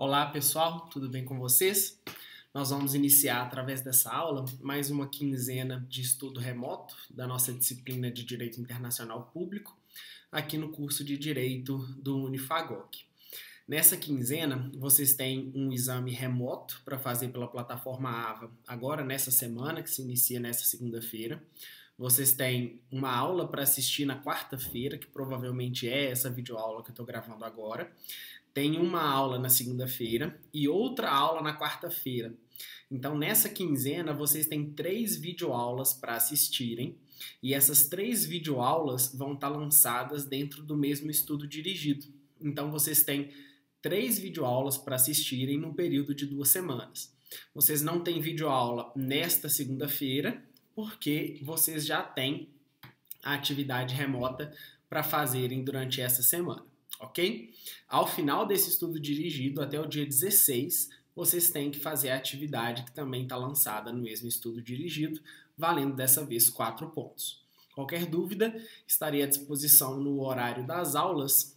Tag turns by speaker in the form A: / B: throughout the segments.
A: Olá pessoal, tudo bem com vocês? Nós vamos iniciar através dessa aula mais uma quinzena de estudo remoto da nossa disciplina de Direito Internacional Público aqui no curso de Direito do Unifagog. Nessa quinzena vocês têm um exame remoto para fazer pela plataforma AVA agora nessa semana, que se inicia nessa segunda-feira. Vocês têm uma aula para assistir na quarta-feira, que provavelmente é essa videoaula que eu estou gravando agora. Tem uma aula na segunda-feira e outra aula na quarta-feira. Então, nessa quinzena, vocês têm 3 videoaulas para assistirem e essas 3 videoaulas vão estar lançadas dentro do mesmo estudo dirigido. Então, vocês têm 3 videoaulas para assistirem no período de 2 semanas. Vocês não têm videoaula nesta segunda-feira, porque vocês já têm a atividade remota para fazerem durante essa semana. Ok? Ao final desse estudo dirigido, até o dia 16, vocês têm que fazer a atividade que também está lançada no mesmo estudo dirigido, valendo dessa vez 4 pontos. Qualquer dúvida, estarei à disposição no horário das aulas,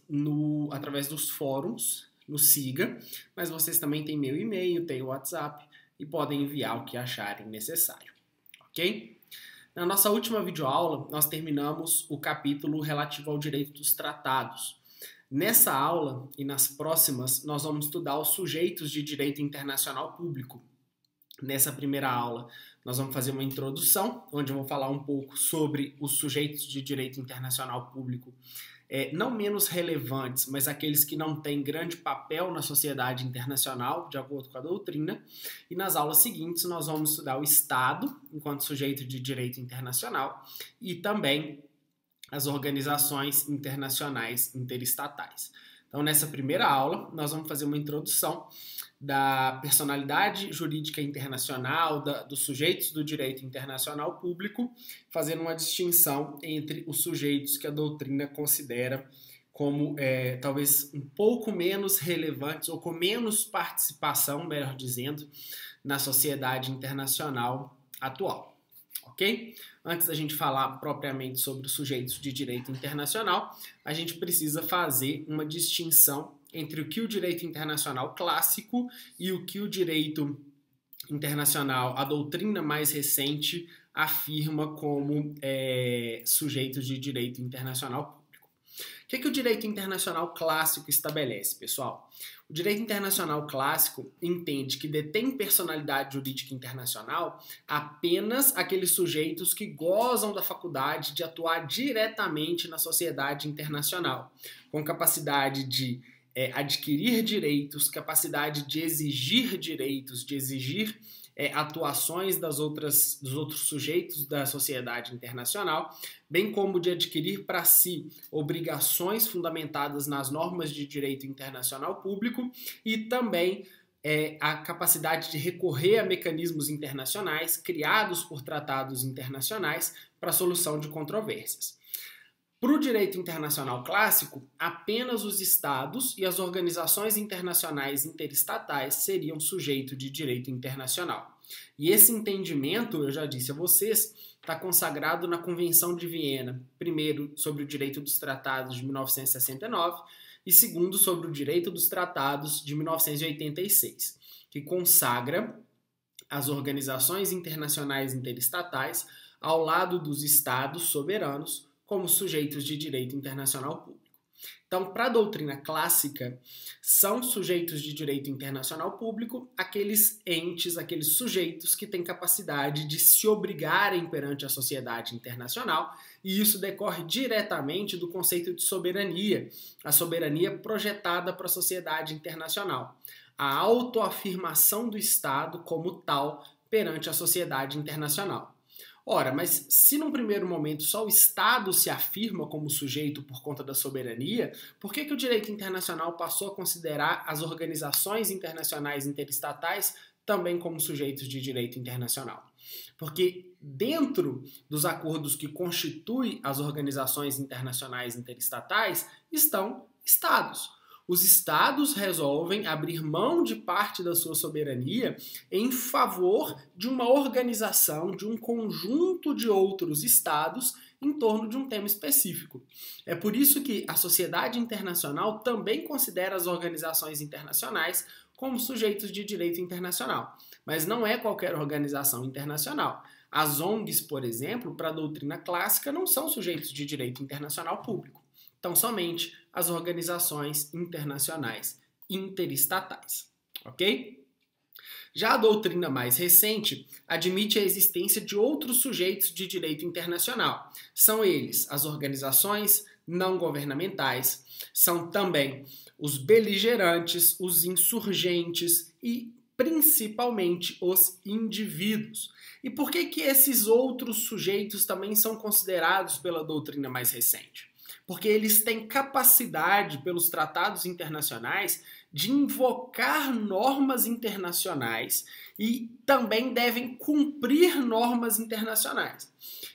A: através dos fóruns, no Siga, mas vocês também têm meu e-mail, têm o WhatsApp e podem enviar o que acharem necessário. Ok? Na nossa última videoaula, nós terminamos o capítulo relativo ao direito dos tratados. Nessa aula e nas próximas, nós vamos estudar os sujeitos de direito internacional público. Nessa primeira aula, nós vamos fazer uma introdução, onde eu vou falar um pouco sobre os sujeitos de direito internacional público, não menos relevantes, mas aqueles que não têm grande papel na sociedade internacional, de acordo com a doutrina. E nas aulas seguintes, nós vamos estudar o Estado, enquanto sujeito de direito internacional, e também as organizações internacionais interestatais. Então, nessa primeira aula, nós vamos fazer uma introdução da personalidade jurídica internacional, dos sujeitos do direito internacional público, fazendo uma distinção entre os sujeitos que a doutrina considera como talvez um pouco menos relevantes ou com menos participação, melhor dizendo, na sociedade internacional atual. Ok? Antes da gente falar propriamente sobre os sujeitos de direito internacional, a gente precisa fazer uma distinção entre o que o direito internacional clássico e o que o direito internacional, a doutrina mais recente, afirma como sujeitos de direito internacional público. O que o direito internacional clássico estabelece, pessoal? O direito internacional clássico entende que detém personalidade jurídica internacional apenas aqueles sujeitos que gozam da faculdade de atuar diretamente na sociedade internacional, com capacidade de adquirir direitos, capacidade de exigir direitos, de exigir atuações dos outros sujeitos da sociedade internacional, bem como de adquirir para si obrigações fundamentadas nas normas de direito internacional público e também a capacidade de recorrer a mecanismos internacionais criados por tratados internacionais para a solução de controvérsias. Para o direito internacional clássico, apenas os estados e as organizações internacionais interestatais seriam sujeito de direito internacional. E esse entendimento, eu já disse a vocês, está consagrado na Convenção de Viena, primeiro sobre o direito dos tratados de 1969 e segundo sobre o direito dos tratados de 1986, que consagra as organizações internacionais interestatais ao lado dos estados soberanos como sujeitos de direito internacional público. Então, para a doutrina clássica, são sujeitos de direito internacional público aqueles entes, aqueles sujeitos que têm capacidade de se obrigarem perante a sociedade internacional, e isso decorre diretamente do conceito de soberania, a soberania projetada para a sociedade internacional, a autoafirmação do Estado como tal perante a sociedade internacional. Ora, mas se num primeiro momento só o Estado se afirma como sujeito por conta da soberania, por que o direito internacional passou a considerar as organizações internacionais interestatais também como sujeitos de direito internacional? Porque dentro dos acordos que constituem as organizações internacionais interestatais estão Estados. Os estados resolvem abrir mão de parte da sua soberania em favor de uma organização, de um conjunto de outros estados em torno de um tema específico. É por isso que a sociedade internacional também considera as organizações internacionais como sujeitos de direito internacional. Mas não é qualquer organização internacional. As ONGs, por exemplo, para a doutrina clássica, não são sujeitos de direito internacional público. Então, somente as organizações internacionais interestatais. Ok? Já a doutrina mais recente admite a existência de outros sujeitos de direito internacional. São eles as organizações não governamentais, são também os beligerantes, os insurgentes e principalmente os indivíduos. E por que esses outros sujeitos também são considerados pela doutrina mais recente? Porque eles têm capacidade, pelos tratados internacionais, de invocar normas internacionais e também devem cumprir normas internacionais.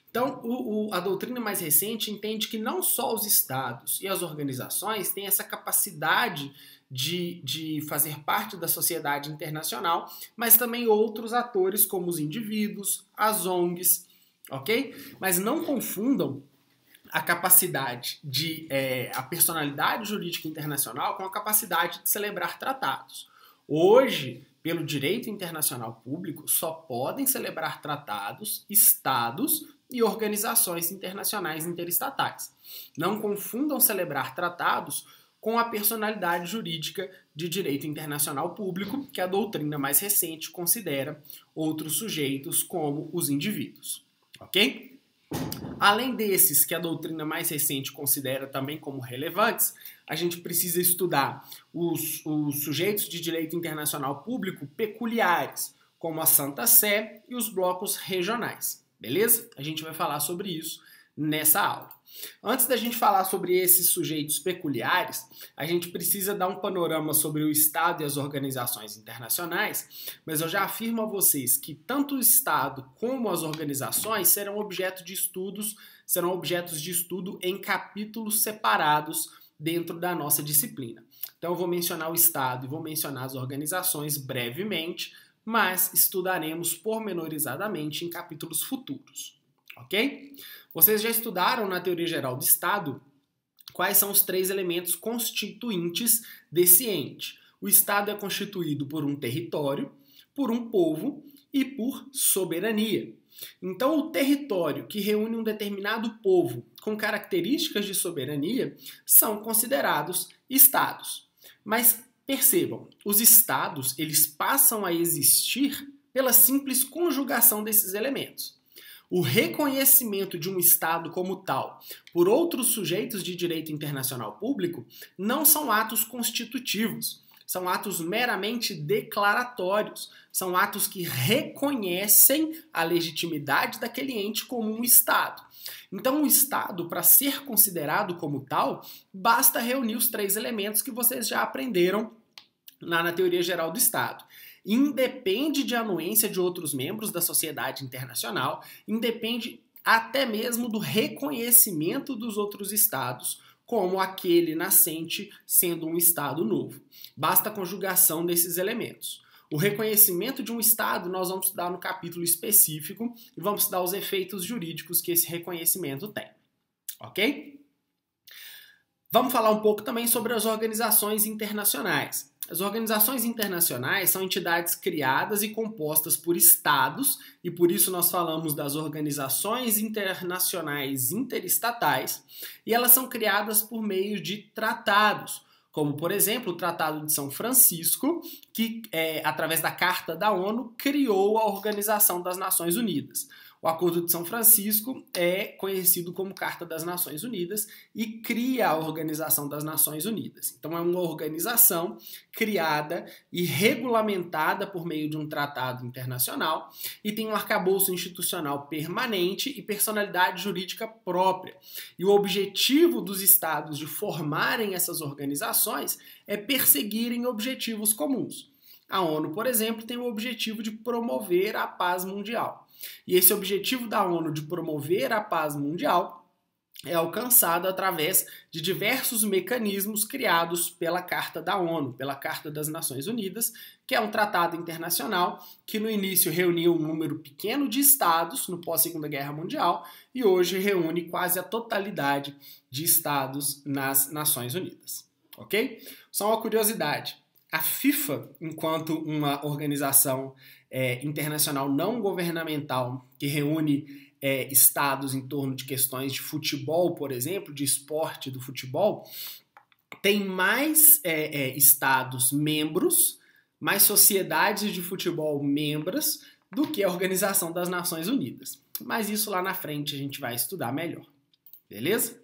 A: Então, a doutrina mais recente entende que não só os estados e as organizações têm essa capacidade de fazer parte da sociedade internacional, mas também outros atores como os indivíduos, as ONGs, ok? Mas não confundam a capacidade a personalidade jurídica internacional com a capacidade de celebrar tratados. Hoje, pelo direito internacional público, só podem celebrar tratados estados e organizações internacionais interestatais. Não confundam celebrar tratados com a personalidade jurídica de direito internacional público, que a doutrina mais recente considera outros sujeitos como os indivíduos. Ok? Além desses que a doutrina mais recente considera também como relevantes, a gente precisa estudar os sujeitos de direito internacional público peculiares, como a Santa Sé e os blocos regionais. Beleza? A gente vai falar sobre isso nessa aula. Antes da gente falar sobre esses sujeitos peculiares, a gente precisa dar um panorama sobre o Estado e as organizações internacionais, mas eu já afirmo a vocês que tanto o Estado como as organizações serão objetos de estudo em capítulos separados dentro da nossa disciplina. Então eu vou mencionar o Estado e vou mencionar as organizações brevemente, mas estudaremos pormenorizadamente em capítulos futuros. Ok? Vocês já estudaram na teoria geral do Estado quais são os 3 elementos constituintes desse ente. O Estado é constituído por um território, por um povo e por soberania. Então, o território que reúne um determinado povo com características de soberania são considerados estados. Mas percebam, os estados eles passam a existir pela simples conjugação desses elementos. O reconhecimento de um Estado como tal por outros sujeitos de direito internacional público não são atos constitutivos, são atos meramente declaratórios, são atos que reconhecem a legitimidade daquele ente como um Estado. Então, o Estado, para ser considerado como tal, basta reunir os 3 elementos que vocês já aprenderam na teoria geral do Estado. Independe de anuência de outros membros da sociedade internacional, independe até mesmo do reconhecimento dos outros estados, como aquele nascente sendo um estado novo. Basta a conjugação desses elementos. O reconhecimento de um estado nós vamos estudar no capítulo específico e vamos estudar os efeitos jurídicos que esse reconhecimento tem. Ok? Vamos falar um pouco também sobre as organizações internacionais. As organizações internacionais são entidades criadas e compostas por estados, e por isso nós falamos das organizações internacionais interestatais, e elas são criadas por meio de tratados, como, por exemplo, o Tratado de São Francisco, que, através da Carta da ONU, criou a Organização das Nações Unidas. O Acordo de São Francisco é conhecido como Carta das Nações Unidas e cria a Organização das Nações Unidas. Então é uma organização criada e regulamentada por meio de um tratado internacional e tem um arcabouço institucional permanente e personalidade jurídica própria. E o objetivo dos estados de formarem essas organizações é perseguirem objetivos comuns. A ONU, por exemplo, tem o objetivo de promover a paz mundial. E esse objetivo da ONU de promover a paz mundial é alcançado através de diversos mecanismos criados pela Carta da ONU, pela Carta das Nações Unidas, que é um tratado internacional que no início reunia um número pequeno de estados no pós-Segunda Guerra Mundial e hoje reúne quase a totalidade de estados nas Nações Unidas. Ok? Só uma curiosidade. a FIFA, enquanto uma organização internacional não governamental que reúne estados em torno de questões de futebol, por exemplo, de esporte do futebol, tem mais estados membros, mais sociedades de futebol membros do que a Organização das Nações Unidas. Mas isso lá na frente a gente vai estudar melhor, beleza?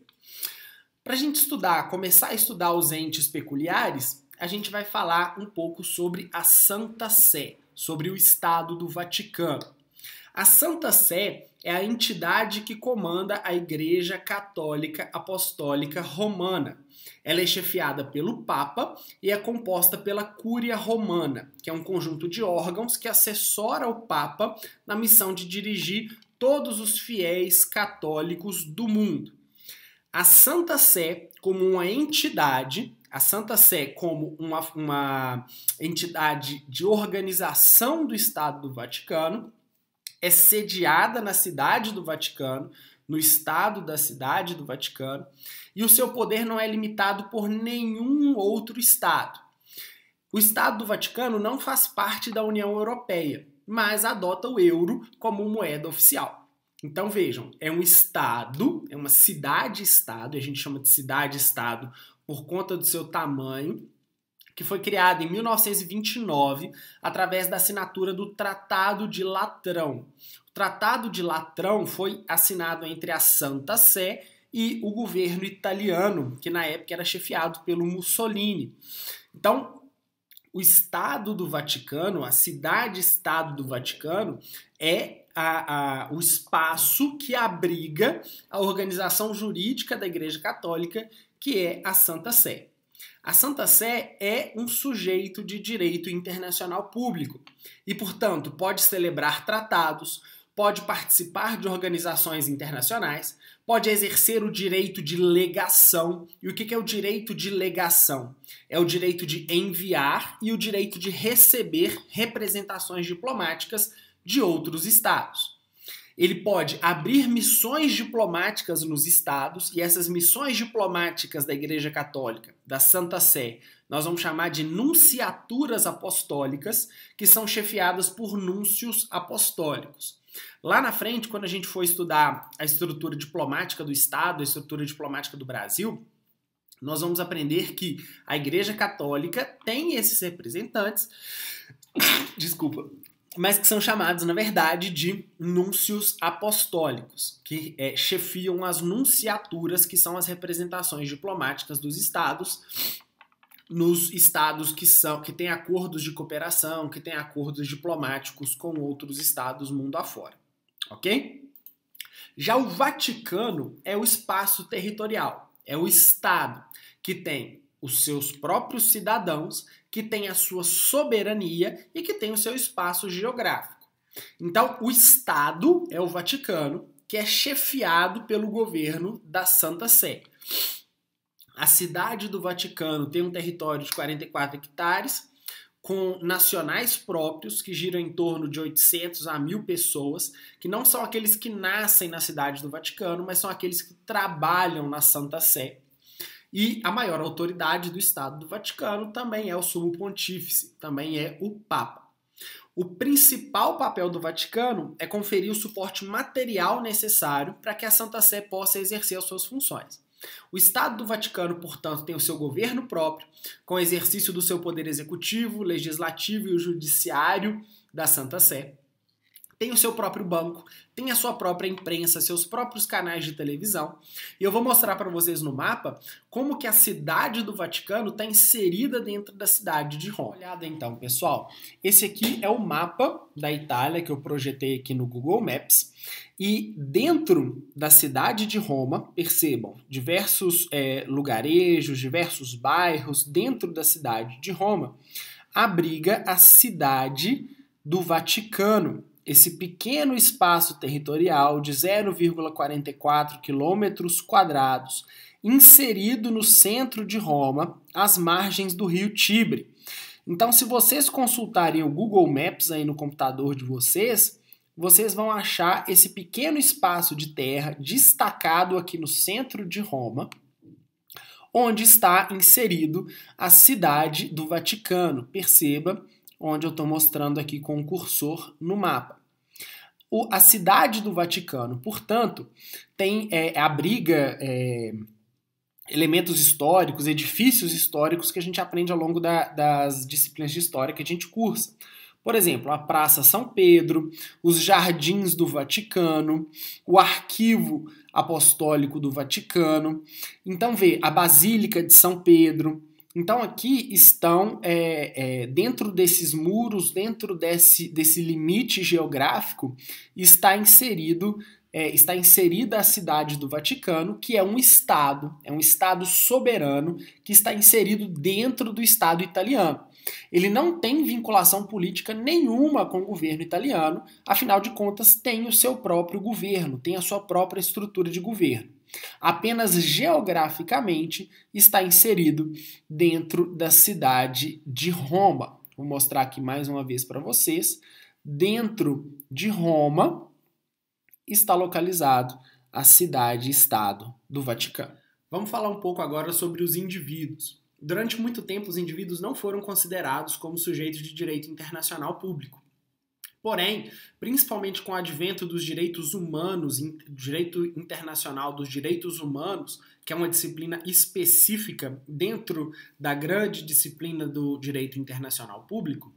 A: Para a gente começar a estudar os entes peculiares, a gente vai falar um pouco sobre a Santa Sé, sobre o Estado do Vaticano. A Santa Sé é a entidade que comanda a Igreja Católica Apostólica Romana. Ela é chefiada pelo Papa e é composta pela Cúria Romana, que é um conjunto de órgãos que assessora o Papa na missão de dirigir todos os fiéis católicos do mundo. A Santa Sé, como uma entidade, a Santa Sé como uma entidade de organização do Estado do Vaticano, é sediada na cidade do Vaticano, no estado da cidade do Vaticano, e o seu poder não é limitado por nenhum outro estado. O Estado do Vaticano não faz parte da União Europeia, mas adota o euro como moeda oficial. Então vejam, é um estado, é uma cidade-estado, a gente chama de cidade-estado por conta do seu tamanho, que foi criado em 1929 através da assinatura do Tratado de Latrão. O Tratado de Latrão foi assinado entre a Santa Sé e o governo italiano, que na época era chefiado pelo Mussolini. Então, o Estado do Vaticano, a cidade-estado do Vaticano, é o espaço que abriga a organização jurídica da Igreja Católica, que é a Santa Sé. A Santa Sé é um sujeito de direito internacional público e, portanto, pode celebrar tratados, pode participar de organizações internacionais, pode exercer o direito de legação. E o que é o direito de legação? É o direito de enviar e o direito de receber representações diplomáticas de outros estados. Ele pode abrir missões diplomáticas nos estados, e essas missões diplomáticas da Igreja Católica, da Santa Sé, nós vamos chamar de nunciaturas apostólicas, que são chefiadas por núncios apostólicos. Lá na frente, quando a gente for estudar a estrutura diplomática do Estado, a estrutura diplomática do Brasil, nós vamos aprender que a Igreja Católica tem esses representantes, mas que são chamados, na verdade, de núncios apostólicos, que chefiam as nunciaturas, que são as representações diplomáticas dos estados, nos estados que têm acordos de cooperação, que têm acordos diplomáticos com outros estados mundo afora, ok? Já o Vaticano é o espaço territorial, é o estado que tem os seus próprios cidadãos, que tem a sua soberania e que tem o seu espaço geográfico. Então, o Estado é o Vaticano, que é chefiado pelo governo da Santa Sé. A cidade do Vaticano tem um território de 44 hectares, com nacionais próprios, que giram em torno de 800 a 1.000 pessoas, que não são aqueles que nascem na cidade do Vaticano, mas são aqueles que trabalham na Santa Sé. E a maior autoridade do Estado do Vaticano também é o Sumo Pontífice, também é o Papa. O principal papel do Vaticano é conferir o suporte material necessário para que a Santa Sé possa exercer as suas funções. O Estado do Vaticano, portanto, tem o seu governo próprio, com o exercício do seu poder executivo, legislativo e o judiciário da Santa Sé. Tem o seu próprio banco, tem a sua própria imprensa, seus próprios canais de televisão. E eu vou mostrar para vocês no mapa como que a cidade do Vaticano está inserida dentro da cidade de Roma. Olhada então, pessoal. Esse aqui é o mapa da Itália que eu projetei aqui no Google Maps. E dentro da cidade de Roma, percebam, diversos lugarejos, diversos bairros dentro da cidade de Roma, abriga a cidade do Vaticano. Esse pequeno espaço territorial de 0,44 quilômetros quadrados, inserido no centro de Roma, às margens do rio Tibre. Então, se vocês consultarem o Google Maps aí no computador de vocês, vocês vão achar esse pequeno espaço de terra destacado aqui no centro de Roma, onde está inserido a cidade do Vaticano. Perceba onde eu estou mostrando aqui com o cursor no mapa. A cidade do Vaticano, portanto, abriga elementos históricos, edifícios históricos que a gente aprende ao longo das disciplinas de história que a gente cursa. Por exemplo, a Praça São Pedro, os Jardins do Vaticano, o Arquivo Apostólico do Vaticano. Então, a Basílica de São Pedro. Então, aqui estão, dentro desses muros, dentro desse limite geográfico, está inserida a cidade do Vaticano, que é um Estado soberano que está inserido dentro do Estado italiano. Ele não tem vinculação política nenhuma com o governo italiano, afinal de contas tem o seu próprio governo, tem a sua própria estrutura de governo. Apenas geograficamente está inserido dentro da cidade de Roma. Vou mostrar aqui mais uma vez para vocês. Dentro de Roma está localizado a cidade-estado do Vaticano. Vamos falar um pouco agora sobre os indivíduos. Durante muito tempo, os indivíduos não foram considerados como sujeitos de direito internacional público. Porém, principalmente com o advento dos direitos humanos, direito internacional dos direitos humanos, que é uma disciplina específica dentro da grande disciplina do direito internacional público,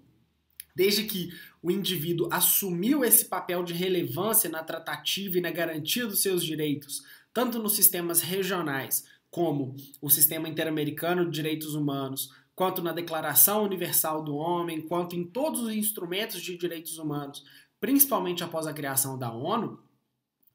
A: desde que o indivíduo assumiu esse papel de relevância na tratativa e na garantia dos seus direitos, tanto nos sistemas regionais, como o Sistema Interamericano de Direitos Humanos, quanto na Declaração Universal do Homem, quanto em todos os instrumentos de direitos humanos, principalmente após a criação da ONU,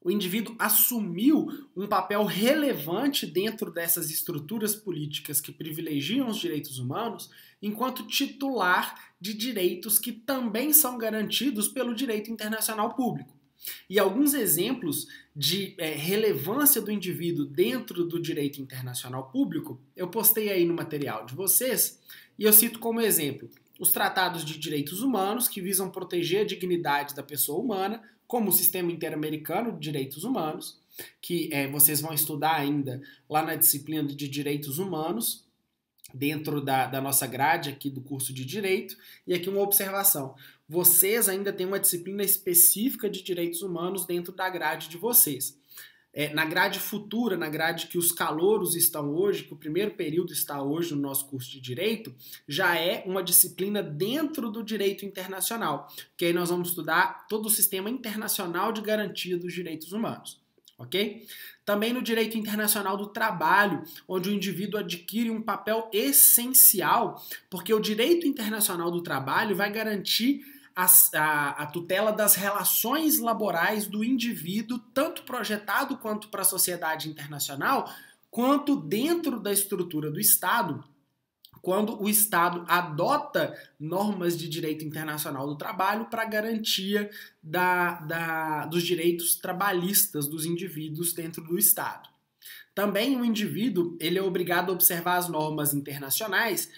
A: o indivíduo assumiu um papel relevante dentro dessas estruturas políticas que privilegiam os direitos humanos, enquanto titular de direitos que também são garantidos pelo direito internacional público. E alguns exemplos de relevância do indivíduo dentro do direito internacional público, eu postei aí no material de vocês, e eu cito como exemplo os tratados de direitos humanos, que visam proteger a dignidade da pessoa humana, como o Sistema Interamericano de Direitos Humanos, que vocês vão estudar ainda lá na disciplina de Direitos Humanos, dentro da nossa grade aqui do curso de Direito. E aqui uma observação: vocês ainda têm uma disciplina específica de direitos humanos dentro da grade de vocês. Na grade futura, na grade que os calouros estão hoje, que o primeiro período está hoje no nosso curso de Direito, já é uma disciplina dentro do direito internacional, que aí nós vamos estudar todo o sistema internacional de garantia dos direitos humanos. Ok? Também no direito internacional do trabalho, onde o indivíduo adquire um papel essencial, porque o direito internacional do trabalho vai garantir a tutela das relações laborais do indivíduo, tanto projetado quanto para a sociedade internacional, quanto dentro da estrutura do Estado, quando o Estado adota normas de direito internacional do trabalho para garantia dos direitos trabalhistas dos indivíduos dentro do Estado. Também o indivíduo ele é obrigado a observar as normas internacionais,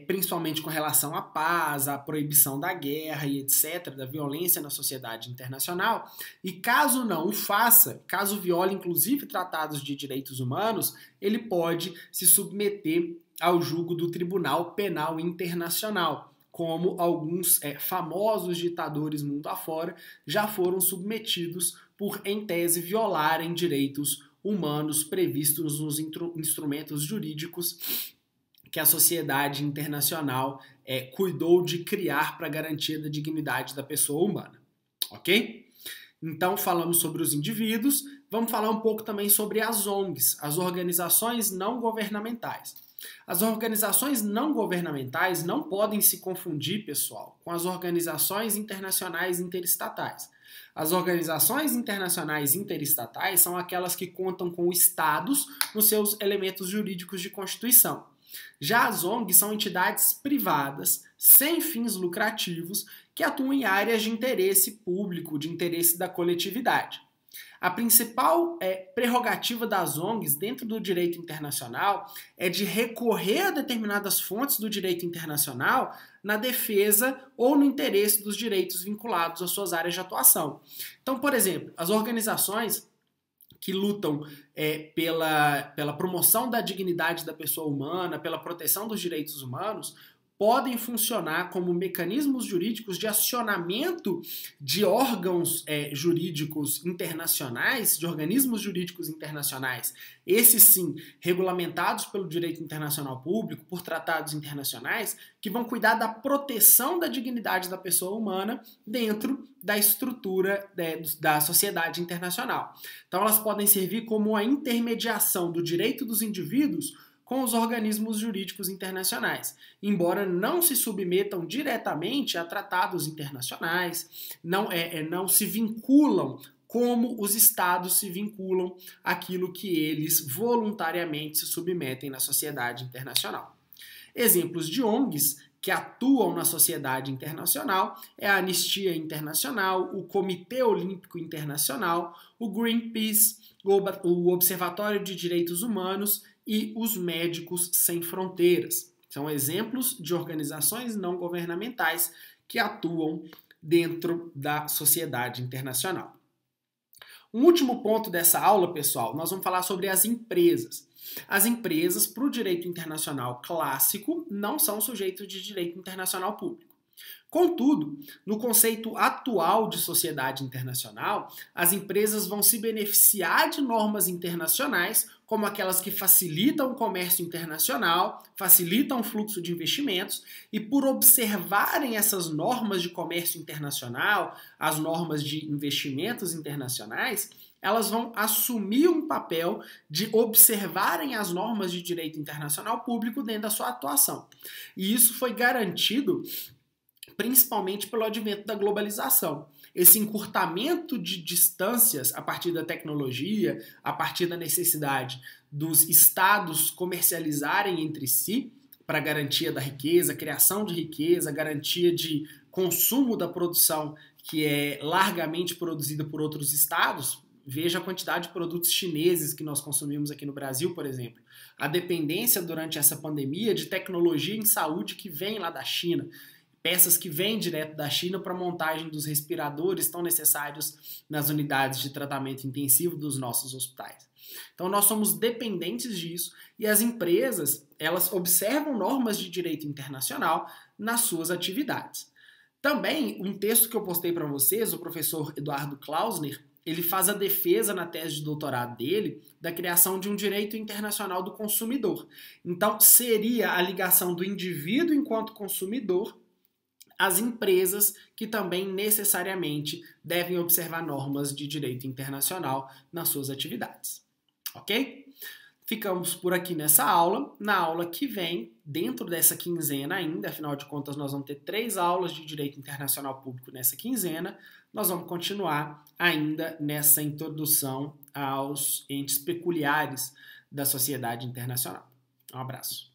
A: principalmente com relação à paz, à proibição da guerra e etc., da violência na sociedade internacional, e caso não o faça, caso viole inclusive tratados de direitos humanos, ele pode se submeter ao julgo do Tribunal Penal Internacional, como alguns famosos ditadores mundo afora já foram submetidos por, em tese, violarem direitos humanos previstos nos instrumentos jurídicos que a sociedade internacional cuidou de criar para a garantia da dignidade da pessoa humana. Ok? Então, falamos sobre os indivíduos, vamos falar um pouco também sobre as ONGs, as organizações não governamentais. As organizações não governamentais não podem se confundir, pessoal, com as organizações internacionais interestatais. As organizações internacionais interestatais são aquelas que contam com estados nos seus elementos jurídicos de constituição. Já as ONGs são entidades privadas, sem fins lucrativos, que atuam em áreas de interesse público, de interesse da coletividade. A principal prerrogativa das ONGs dentro do direito internacional é de recorrer a determinadas fontes do direito internacional na defesa ou no interesse dos direitos vinculados às suas áreas de atuação. Então, por exemplo, as organizações que lutam pela promoção da dignidade da pessoa humana, pela proteção dos direitos humanos, podem funcionar como mecanismos jurídicos de acionamento de órgãos jurídicos internacionais, de organismos jurídicos internacionais, esses sim, regulamentados pelo direito internacional público, por tratados internacionais, que vão cuidar da proteção da dignidade da pessoa humana dentro da estrutura da sociedade internacional. Então elas podem servir como a intermediação do direito dos indivíduos com os organismos jurídicos internacionais, embora não se submetam diretamente a tratados internacionais, não se vinculam como os estados se vinculam àquilo que eles voluntariamente se submetem na sociedade internacional. Exemplos de ONGs que atuam na sociedade internacional é a Anistia Internacional, o Comitê Olímpico Internacional, o Greenpeace, o Observatório de Direitos Humanos e os Médicos Sem Fronteiras. São exemplos de organizações não governamentais que atuam dentro da sociedade internacional. Um último ponto dessa aula, pessoal, nós vamos falar sobre as empresas. As empresas, para o direito internacional clássico, não são sujeitos de direito internacional público. Contudo, no conceito atual de sociedade internacional, as empresas vão se beneficiar de normas internacionais, como aquelas que facilitam o comércio internacional, facilitam o fluxo de investimentos, e por observarem essas normas de comércio internacional, as normas de investimentos internacionais, elas vão assumir um papel de observarem as normas de direito internacional público dentro da sua atuação. E isso foi garantido principalmente pelo advento da globalização. Esse encurtamento de distâncias a partir da tecnologia, a partir da necessidade dos estados comercializarem entre si para garantia da riqueza, criação de riqueza, garantia de consumo da produção que é largamente produzida por outros estados. Veja a quantidade de produtos chineses que nós consumimos aqui no Brasil, por exemplo. A dependência durante essa pandemia de tecnologia em saúde que vem lá da China. Peças que vêm direto da China para a montagem dos respiradores tão necessários nas unidades de tratamento intensivo dos nossos hospitais. Então nós somos dependentes disso e as empresas, elas observam normas de direito internacional nas suas atividades. Também, um texto que eu postei para vocês, o professor Eduardo Klausner, ele faz a defesa na tese de doutorado dele da criação de um direito internacional do consumidor. Então seria a ligação do indivíduo enquanto consumidor as empresas que também necessariamente devem observar normas de direito internacional nas suas atividades. Ok? Ficamos por aqui nessa aula. Na aula que vem, dentro dessa quinzena ainda, afinal de contas nós vamos ter 3 aulas de direito internacional público nessa quinzena, nós vamos continuar ainda nessa introdução aos entes peculiares da sociedade internacional. Um abraço.